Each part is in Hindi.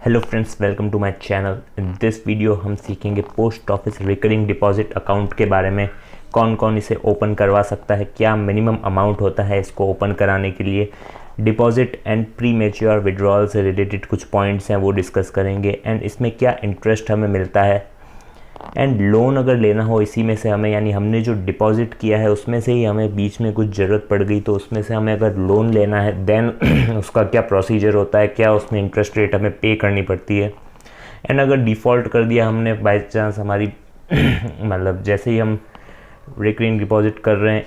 Hello friends, welcome to my channel. In this video हम सीखेंगे post office recurring deposit account के बारे में। कौन कौन इसे ओपन करवा सकता है, क्या मिनिमम अमाउंट होता है इसको ओपन कराने के लिए, deposit and pre mature withdrawal से रिलेटेड कुछ पॉइंट्स हैं वो डिस्कस करेंगे, एंड इसमें क्या इंटरेस्ट हमें मिलता है, एंड लोन अगर लेना हो इसी में से हमें, यानी हमने जो डिपॉजिट किया है उसमें से ही हमें बीच में कुछ ज़रूरत पड़ गई तो उसमें से हमें अगर लोन लेना है देन उसका क्या प्रोसीजर होता है, क्या उसमें इंटरेस्ट रेट हमें पे करनी पड़ती है। एंड अगर डिफ़ॉल्ट कर दिया हमने बाई चांस, हमारी मतलब जैसे ही हम रिकरिंग डिपॉजिट कर रहे हैं,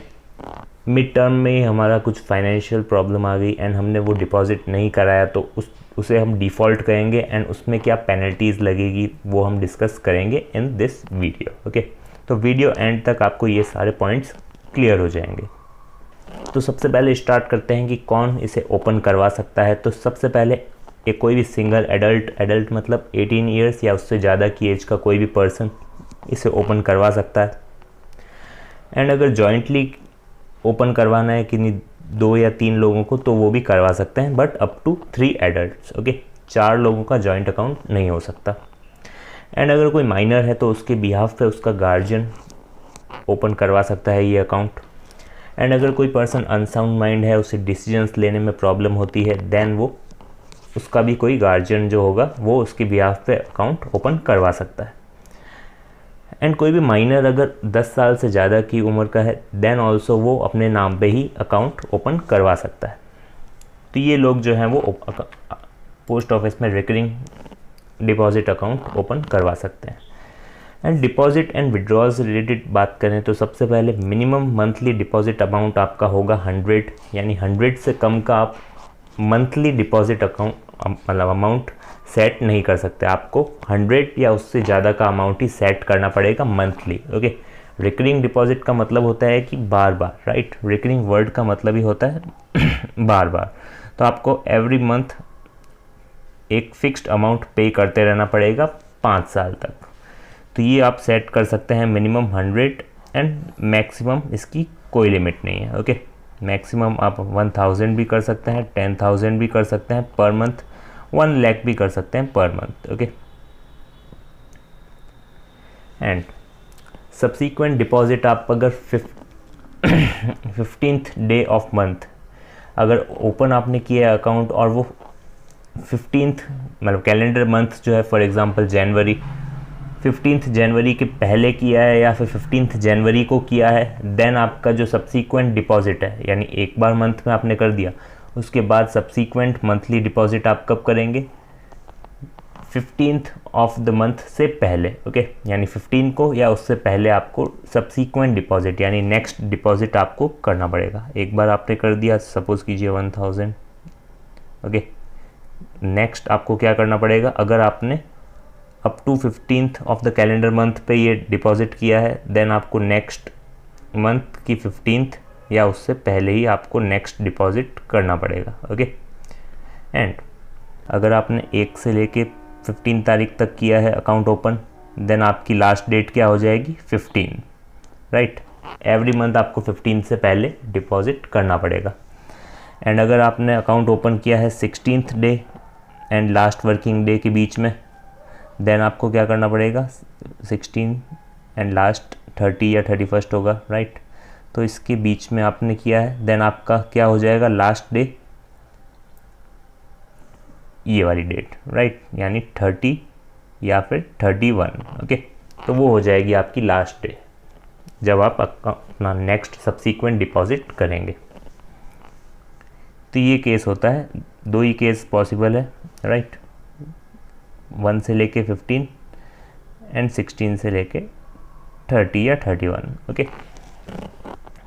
मिड टर्म में ही हमारा कुछ फाइनेंशियल प्रॉब्लम आ गई एंड हमने वो डिपॉजिट नहीं कराया तो उसे हम डिफ़ॉल्ट करेंगे एंड उसमें क्या पेनल्टीज़ लगेगी वो हम डिस्कस करेंगे इन दिस वीडियो। ओके, तो वीडियो एंड तक आपको ये सारे पॉइंट्स क्लियर हो जाएंगे। तो सबसे पहले स्टार्ट करते हैं कि कौन इसे ओपन करवा सकता है। तो सबसे पहले एक कोई भी सिंगल एडल्ट मतलब 18 ईयर्स या उससे ज़्यादा की एज का कोई भी पर्सन इसे ओपन करवा सकता है। एंड अगर जॉइंटली ओपन करवाना है कि नहीं 2 या 3 लोगों को तो वो भी करवा सकते हैं, but up to 3 adults. Okay, 4 लोगों का जॉइंट अकाउंट नहीं हो सकता। एंड अगर कोई माइनर है तो उसके बिहाफ पे उसका गार्जियन ओपन करवा सकता है ये अकाउंट। एंड अगर कोई पर्सन अनसाउंड माइंड है, उसे डिसीजंस लेने में प्रॉब्लम होती है, देन वो उसका भी कोई गार्जियन जो होगा वो उसके बिहाफ पे अकाउंट ओपन करवा सकता है। एंड कोई भी माइनर अगर 10 साल से ज़्यादा की उम्र का है देन ऑल्सो वो अपने नाम पे ही अकाउंट ओपन करवा सकता है। तो ये लोग जो हैं वो पोस्ट ऑफिस में रिकरिंग डिपॉजिट अकाउंट ओपन करवा सकते हैं। एंड डिपॉजिट एंड विड्रॉल से रिलेटेड बात करें तो सबसे पहले मिनिमम मंथली डिपॉजिट अमाउंट आपका होगा 100, यानी 100 से कम का आप मंथली डिपॉजिट अकाउंट मतलब अमाउंट सेट नहीं कर सकते। आपको 100 या उससे ज़्यादा का अमाउंट ही सेट करना पड़ेगा मंथली। ओके, रिकरिंग डिपॉजिट का मतलब होता है कि बार बार, राइट। रिकरिंग वर्ड का मतलब ही होता है बार बार। तो आपको एवरी मंथ एक फिक्स्ड अमाउंट पे करते रहना पड़ेगा 5 साल तक। तो ये आप सेट कर सकते हैं मिनिमम 100 एंड मैक्सिमम इसकी कोई लिमिट नहीं है। ओके, मैक्सिमम आप 1000 भी कर सकते हैं, 10,000 भी कर सकते हैं पर मंथ, 1 लाख भी कर सकते हैं per month. Okay, and subsequent deposit आप अगर 15th डे ऑफ मंथ अगर ओपन आपने किया है अकाउंट और वो 15th मतलब कैलेंडर मंथ जो है, फॉर एग्जांपल जनवरी, 15th जनवरी के पहले किया है या फिर 15th जनवरी को किया है, देन आपका जो सब्सीक्वेंट डिपॉजिट है, यानी एक बार मंथ में आपने कर दिया, उसके बाद सब्सीक्वेंट मंथली डिपॉजिट आप कब करेंगे, 15th ऑफ द मंथ से पहले। ओके, यानी 15 को या उससे पहले आपको सब्सीक्वेंट डिपॉजिट यानी नेक्स्ट डिपॉजिट आपको करना पड़ेगा। एक बार आपने कर दिया, सपोज कीजिए 1000। ओके, नेक्स्ट आपको क्या करना पड़ेगा, अगर आपने up to 15th of the calendar month पे ये डिपॉजिट किया है, देन आपको नेक्स्ट मंथ की 15th या उससे पहले ही आपको नेक्स्ट डिपॉजिट करना पड़ेगा। ओके, एंड अगर आपने 1 से लेके 15 तारीख तक किया है अकाउंट ओपन, देन आपकी लास्ट डेट क्या हो जाएगी, 15, राइट। एवरी मंथ आपको 15 से पहले डिपॉजिट करना पड़ेगा। एंड अगर आपने अकाउंट ओपन किया है 16th day and last working day के बीच में, देन आपको क्या करना पड़ेगा, 16 एंड लास्ट 30 या 31st होगा, राइट। तो इसके बीच में आपने किया है, देन आपका क्या हो जाएगा, लास्ट डे ये वाली डेट, राइट, यानी 30 या फिर 31। ओके, तो वो हो जाएगी आपकी लास्ट डे जब आप अपना नेक्स्ट सब्सीक्वेंट डिपॉजिट करेंगे। तो ये केस होता है, 2 ही केस पॉसिबल है, राइट, 1 से लेके 15 एंड 16 से लेके 30 या 31। ओके,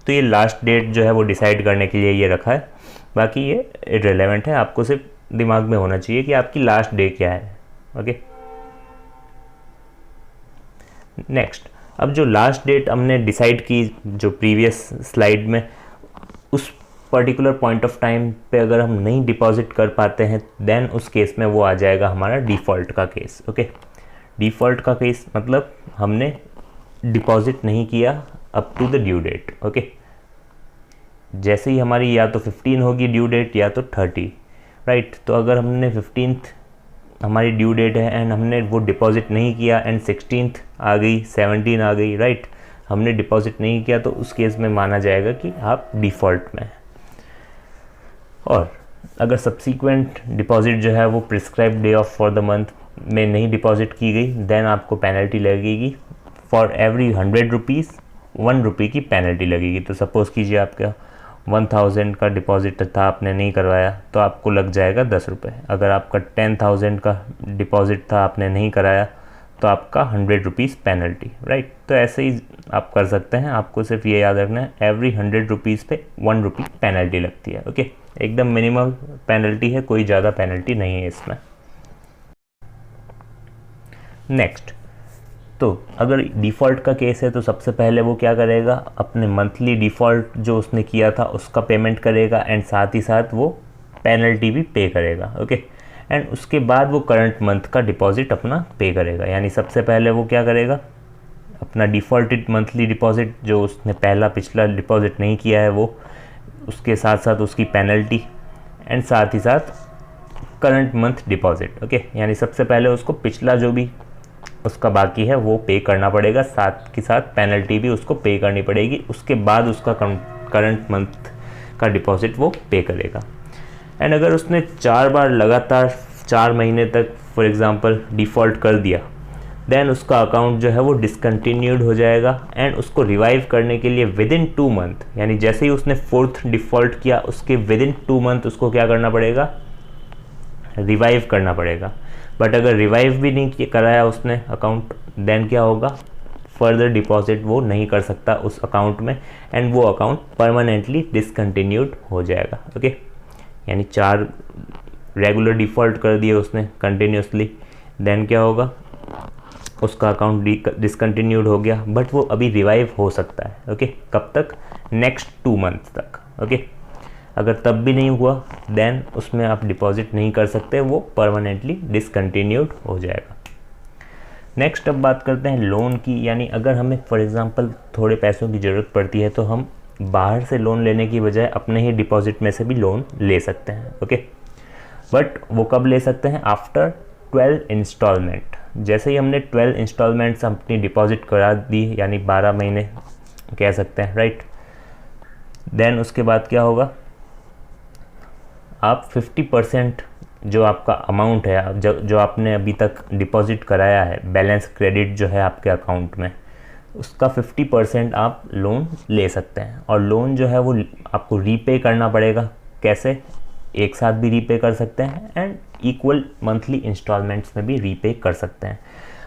तो ये लास्ट डेट जो है वो डिसाइड करने के लिए ये रखा है, बाकी ये इररिलेवेंट है, आपको सिर्फ दिमाग में होना चाहिए कि आपकी लास्ट डे क्या है। ओके, नेक्स्ट, अब जो लास्ट डेट हमने डिसाइड की जो प्रीवियस स्लाइड में, उस पर्टिकुलर पॉइंट ऑफ टाइम पे अगर हम नहीं डिपॉजिट कर पाते हैं, देन उस केस में वो आ जाएगा हमारा डिफ़ॉल्ट का केस। ओके, डिफ़ॉल्ट का केस मतलब हमने डिपॉजिट नहीं किया up to the due date. Okay, जैसे ही हमारी या तो 15 होगी ड्यू डेट या तो 30, राइट। तो अगर हमने 15th हमारी ड्यू डेट है एंड हमने वो डिपॉजिट नहीं किया एंड 16th आ गई, 17 आ गई, राइट, हमने डिपॉजिट नहीं किया, तो उस केस में माना जाएगा कि आप डिफ़ॉल्ट में हैं। और अगर सब्सीक्वेंट डिपॉजिट जो है वो prescribe day of for the month में नहीं डिपॉजिट की गई, देन आपको पेनल्टी लगेगी। फॉर एवरी 100 रुपीज़ 1 रुपये की पेनल्टी लगेगी। तो सपोज़ कीजिए आपका 1000 का डिपॉजिट था, आपने नहीं करवाया, तो आपको लग जाएगा 10 रुपये। अगर आपका 10,000 का डिपॉजिट था, आपने नहीं कराया, तो आपका 100 रुपीज़ पेनल्टी, राइट। तो ऐसे ही आप कर सकते हैं। आपको सिर्फ ये याद रखना है, एवरी 100 रुपीज़ पे 1 रुपी पेनल्टी लगती है। ओके, एकदम मिनिमम पेनल्टी है, कोई ज़्यादा पेनल्टी नहीं है इसमें। नेक्स्ट, तो अगर डिफ़ॉल्ट का केस है तो सबसे पहले वो क्या करेगा, अपने मंथली डिफ़ॉल्ट जो उसने किया था उसका पेमेंट करेगा एंड साथ ही साथ वो पेनल्टी भी पे करेगा। ओके, एंड उसके बाद वो करंट मंथ का डिपॉजिट अपना पे करेगा। यानी सबसे पहले वो क्या करेगा, अपना डिफ़ॉल्टेड मंथली डिपॉजिट जो उसने पिछला डिपॉजिट नहीं किया है वो, उसके साथ साथ उसकी पेनल्टी एंड साथ ही साथ करंट मंथ डिपॉजिट। ओके, यानी सबसे पहले उसको पिछला जो भी उसका बाकी है वो पे करना पड़ेगा, साथ के साथ पेनल्टी भी उसको पे करनी पड़ेगी। उसके बाद उसका करंट मंथ का डिपॉजिट वो पे करेगा। एंड अगर उसने 4 बार लगातार 4 महीने तक फॉर एग्ज़ाम्पल डिफ़ॉल्ट कर दिया, देन उसका अकाउंट जो है वो डिसकंटिन्यूड हो जाएगा एंड उसको रिवाइव करने के लिए विदिन 2 मंथ, यानी जैसे ही उसने 4th डिफ़ॉल्ट किया उसके विदिन 2 मंथ उसको क्या करना पड़ेगा, रिवाइव करना पड़ेगा। बट अगर रिवाइव भी नहीं कराया उसने अकाउंट, देन क्या होगा, फर्दर डिपॉजिट वो नहीं कर सकता उस अकाउंट में एंड वो अकाउंट परमानेंटली डिसकंटिन्यूड हो जाएगा। ओके, यानी 4 रेगुलर डिफ़ॉल्ट कर दिए उसने कंटिन्यूसली, देन क्या होगा, उसका अकाउंट डिसकंटिन्यूड हो गया, बट वो अभी रिवाइव हो सकता है। ओके, कब तक, नेक्स्ट 2 मंथ तक। ओके, अगर तब भी नहीं हुआ देन उसमें आप डिपॉजिट नहीं कर सकते, वो परमानेंटली डिसकंटिन्यूड हो जाएगा। नेक्स्ट अब बात करते हैं लोन की। यानी अगर हमें फॉर एग्ज़ाम्पल थोड़े पैसों की ज़रूरत पड़ती है तो हम बाहर से लोन लेने की बजाय अपने ही डिपॉजिट में से भी लोन ले सकते हैं। ओके, बट वो कब ले सकते हैं, आफ्टर 12 इंस्टॉलमेंट। जैसे ही हमने 12 इंस्टॉलमेंट्स अपनी डिपॉजिट करा दी, यानी 12 महीने कह सकते हैं, राइट, देन उसके बाद क्या होगा, आप 50% जो आपका अमाउंट है, जो आपने अभी तक डिपॉजिट कराया है, बैलेंस क्रेडिट जो है आपके अकाउंट में, उसका 50% आप लोन ले सकते हैं। और लोन जो है वो आपको रीपे करना पड़ेगा। कैसे, एक साथ भी रीपे कर सकते हैं एंड इक्वल मंथली इंस्टॉलमेंट्स में भी रीपे कर सकते हैं।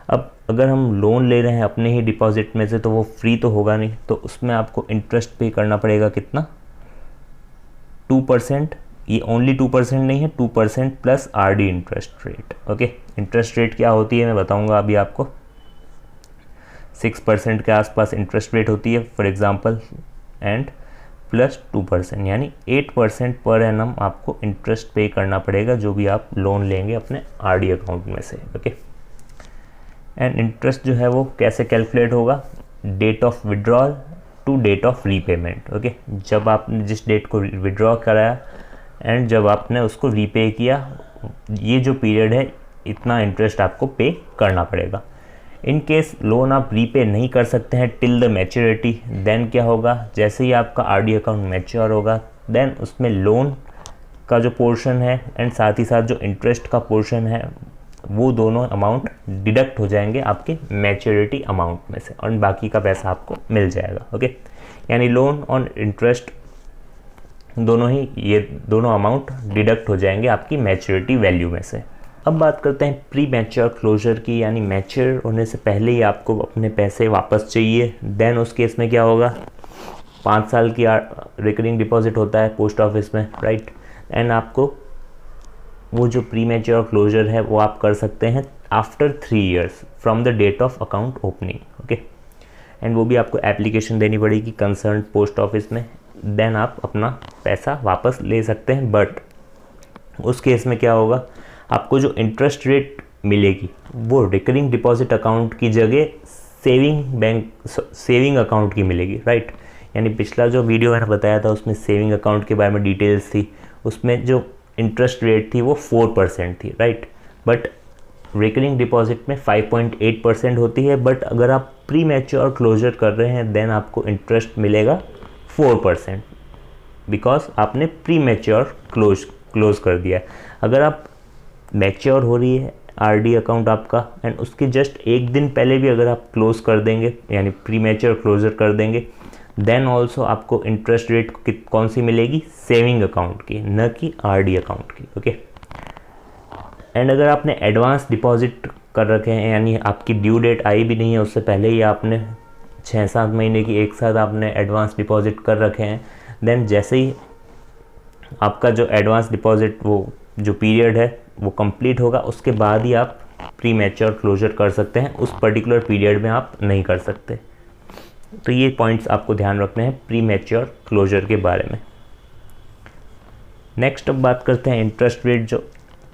अब अगर हम लोन ले रहे हैं अपने ही डिपॉजिट में से तो वो फ्री तो होगा नहीं, तो उसमें आपको इंटरेस्ट पे करना पड़ेगा। कितना, 2%। ये ओनली 2% नहीं है, 2% plus RD interest rate. Okay, interest rate क्या होती है मैं बताऊंगा अभी आपको। 6% के आसपास इंटरेस्ट रेट होती है फॉर एग्जांपल, एंड प्लस 2%, यानी 8% पर एनम आपको इंटरेस्ट पे करना पड़ेगा जो भी आप लोन लेंगे अपने RD अकाउंट में से। ओके, एंड इंटरेस्ट जो है वो कैसे कैलकुलेट होगा, date of withdrawal to date of repayment. Okay, जब आपने जिस डेट को विड्रॉ कराया एंड जब आपने उसको रीपे किया, ये जो पीरियड है इतना इंटरेस्ट आपको पे करना पड़ेगा। इन केस लोन आप रीपे नहीं कर सकते हैं टिल द मैच्योरिटी, देन क्या होगा, जैसे ही आपका RD अकाउंट मैच्योर होगा देन उसमें लोन का जो पोर्शन है एंड साथ ही साथ जो इंटरेस्ट का पोर्शन है वो दोनों अमाउंट डिडक्ट हो जाएंगे आपके मैच्योरिटी अमाउंट में से और बाकी का पैसा आपको मिल जाएगा। ओके, यानी लोन और इंटरेस्ट दोनों ही, ये दोनों अमाउंट डिडक्ट हो जाएंगे आपकी मैच्योरिटी वैल्यू में से। अब बात करते हैं प्री मैच्योर क्लोजर की, यानी मैच्योर होने से पहले ही आपको अपने पैसे वापस चाहिए। देन उस केस में क्या होगा, 5 साल की रिकरिंग डिपॉजिट होता है पोस्ट ऑफिस में, राइट, एंड आपको वो जो प्री मैच्योर क्लोजर है वो आप कर सकते हैं after 3 years from the date of account opening. Okay, and वो भी आपको एप्लीकेशन देनी पड़ेगी कंसर्न पोस्ट ऑफिस में, देन आप अपना पैसा वापस ले सकते हैं। बट उस केस में क्या होगा, आपको जो इंटरेस्ट रेट मिलेगी वो रिकरिंग डिपॉजिट अकाउंट की जगह सेविंग अकाउंट की मिलेगी, राइट। यानी पिछला जो वीडियो मैंने बताया था उसमें सेविंग अकाउंट के बारे में डिटेल्स थी, उसमें जो इंटरेस्ट रेट थी वो 4% थी, राइट। बट रिकरिंग डिपॉजिट में 5.8% होती है, बट अगर आप प्री मैच्योर क्लोजर कर रहे हैं देन आपको इंटरेस्ट मिलेगा 4%, बिकॉज आपने प्री मैच्योर क्लोज कर दिया है। अगर आप मैच्योर हो रही है आरडी अकाउंट आपका एंड उसके जस्ट एक दिन पहले भी अगर आप क्लोज कर देंगे यानी प्री मैच्योर क्लोजर कर देंगे देन ऑल्सो आपको इंटरेस्ट रेट कौन सी मिलेगी, सेविंग अकाउंट की, न कि आरडी अकाउंट की। ओके, एंड अगर आपने एडवांस डिपॉजिट कर रखे हैं यानी आपकी ड्यू डेट आई भी नहीं है उससे पहले ही आपने 6-7 महीने की एक साथ आपने एडवांस डिपॉजिट कर रखे हैं, देन जैसे ही आपका जो एडवांस डिपॉजिट वो जो पीरियड है वो कंप्लीट होगा उसके बाद ही आप प्री मैच्योर क्लोजर कर सकते हैं, उस पर्टिकुलर पीरियड में आप नहीं कर सकते। तो ये पॉइंट्स आपको ध्यान रखने हैं प्री मैच्योर क्लोजर के बारे में। नेक्स्ट अब बात करते हैं इंटरेस्ट रेट जो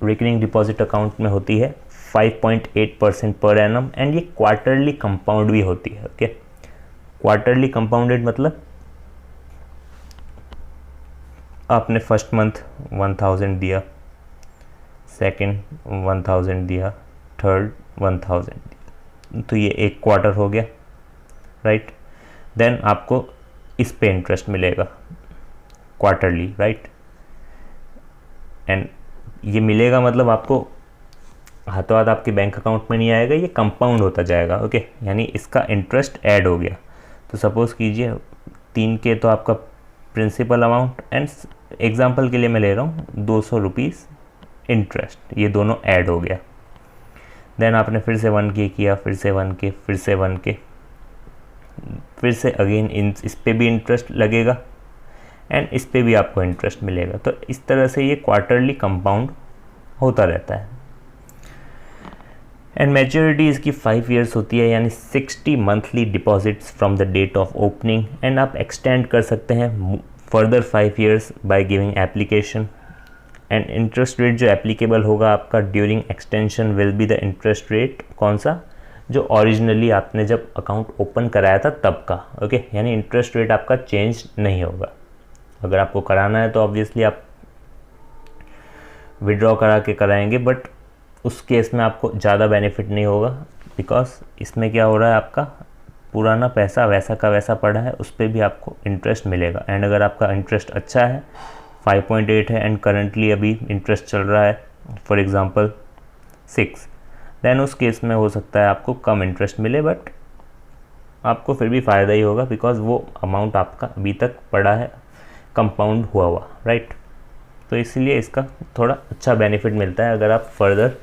रिकरिंग डिपॉजिट अकाउंट में होती है 5.8% पर एनम, एंड ये क्वार्टरली कंपाउंड भी होती है। ओके, क्वार्टरली कंपाउंडेड मतलब आपने फर्स्ट मंथ 1000 दिया, सेकंड 1000 दिया, थर्ड 1000 दिया, तो ये एक क्वार्टर हो गया, राइट। देन आपको इस पे इंटरेस्ट मिलेगा क्वार्टरली, राइट। एंड ये मिलेगा मतलब आपको हाथों हाथ आपके बैंक अकाउंट में नहीं आएगा, ये कंपाउंड होता जाएगा। ओके, यानी इसका इंटरेस्ट ऐड हो गया। तो सपोज़ कीजिए 3 के तो आपका प्रिंसिपल अमाउंट एंड एग्जांपल के लिए मैं ले रहा हूँ 200 रुपीज़ इंटरेस्ट, ये दोनों ऐड हो गया। देन आपने फिर से 1 के किया, फिर से 1 के, फिर से 1 के, फिर से अगेन इस पे भी इंटरेस्ट लगेगा एंड इस पे भी आपको इंटरेस्ट मिलेगा। तो इस तरह से ये क्वार्टरली कंपाउंड होता रहता है। एंड मैच्योरिटी इसकी 5 इयर्स होती है यानी 60 monthly deposits from the date of opening, and आप एक्सटेंड कर सकते हैं further 5 years by giving application. And interest rate जो एप्लीकेबल होगा आपका during extension will be the interest rate कौन सा, जो ओरिजिनली आपने जब अकाउंट ओपन कराया था तब का। ओके, यानी इंटरेस्ट रेट आपका चेंज नहीं होगा। अगर आपको कराना है तो ऑब्वियसली आप विड्रॉ करा के कराएंगे, बट उस केस में आपको ज़्यादा बेनिफिट नहीं होगा, बिकॉज इसमें क्या हो रहा है आपका पुराना पैसा वैसा का वैसा पड़ा है, उस पर भी आपको इंटरेस्ट मिलेगा। एंड अगर आपका इंटरेस्ट अच्छा है 5.8 है एंड करंटली अभी इंटरेस्ट चल रहा है फॉर एग्ज़ाम्पल 6, देन उस केस में हो सकता है आपको कम इंटरेस्ट मिले, बट आपको फिर भी फ़ायदा ही होगा बिकॉज वो अमाउंट आपका अभी तक पड़ा है कंपाउंड हुआ, राइट। तो इसलिए इसका थोड़ा अच्छा बेनिफिट मिलता है अगर आप फर्दर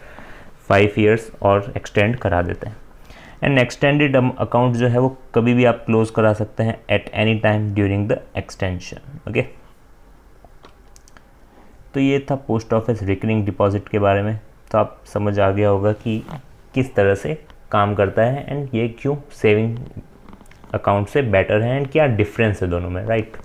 5 इयर्स और एक्सटेंड करा देते हैं। एंड एक्सटेंडेड अकाउंट जो है वो कभी भी आप क्लोज करा सकते हैं at any time during the extension. Okay, तो ये था पोस्ट ऑफिस रिकरिंग डिपॉजिट के बारे में। तो आप समझ आ गया होगा कि किस तरह से काम करता है एंड ये क्यों सेविंग अकाउंट से बेटर है एंड क्या डिफरेंस है दोनों में, राइट।